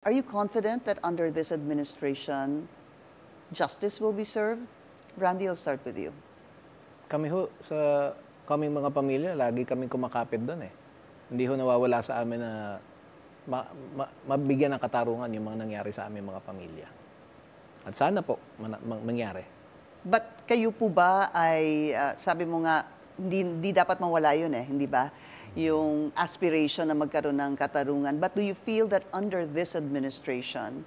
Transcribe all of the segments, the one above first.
Are you confident that under this administration, justice will be served? Randy, I'll start with you. Kami ho, sa kaming mga pamilya, lagi kaming kumakapit doon eh. Hindi ho nawawala sa amin na mabigyan ng katarungan yung mga nangyari sa aming mga pamilya. At sana po mangyari. But kayo po ba ay, sabi mo nga, hindi dapat mawala yun eh, hindi ba? Yung aspiration na magkaroon ng katarungan. But do you feel that under this administration,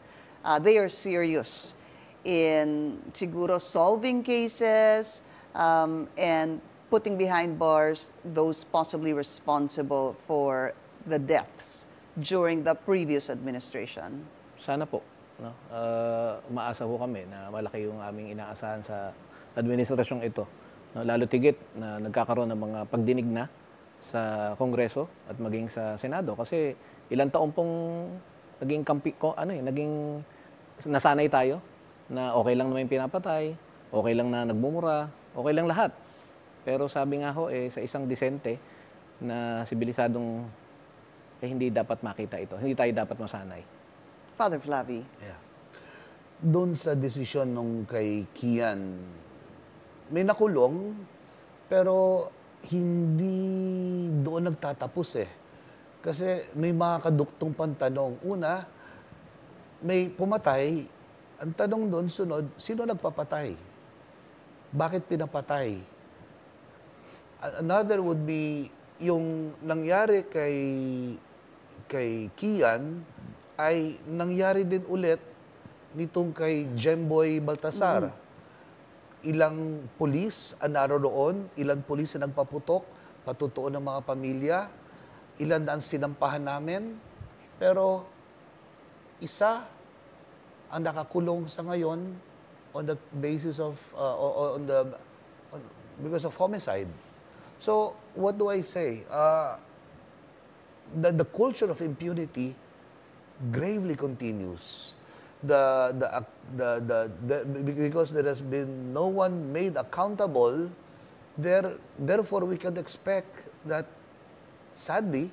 they are serious in siguro solving cases and putting behind bars those possibly responsible for the deaths during the previous administration? Sana po. No? Umaasa ho kami na malaki yung aming inaasahan sa administrasyong ito. No? Lalo tigit na nagkakaroon ng mga pagdinig na sa Kongreso at maging sa Senado. Kasi ilang taon pong naging naging nasanay tayo na okay lang naman yung pinapatay, okay lang na nagmumura, okay lang lahat. Pero sabi nga ho, sa isang disente na sibilisadong hindi dapat makita ito. Hindi tayo dapat masanay. Father Flavi. Yeah. Doon sa desisyon nung kay Kian, may nakulong, pero hindi doon nagtatapos eh. Kasi may mga kaduktong pantanong. Una, may pumatay. Ang tanong doon, sunod, sino nagpapatay? Bakit pinapatay? Another would be, yung nangyari kay Kian, ay nangyari din ulit nitong kay Jemboy Baltasar. Ilang pulis ang naroon, ilang pulis ang nagpaputok, patutuon ng mga pamilya, ilan ang sinampahan namin, pero isa ang nakakulong sa ngayon on the basis of, because of homicide. So, what do I say? The culture of impunity gravely continues. Because there has been no one made accountable, therefore we can expect that, sadly,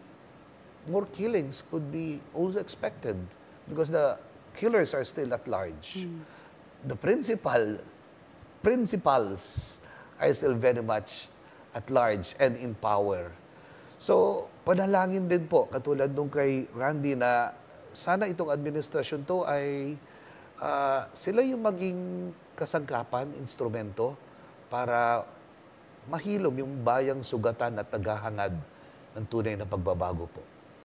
more killings could be also expected because the killers are still at large. The principals are still very much at large and in power. So, panalangin din po, katulad nung kay Randy na sana itong administrasyon to ay sila yung maging kasangkapan, instrumento para mahilom yung bayang sugatan at naghahangad ng tunay na pagbabago po.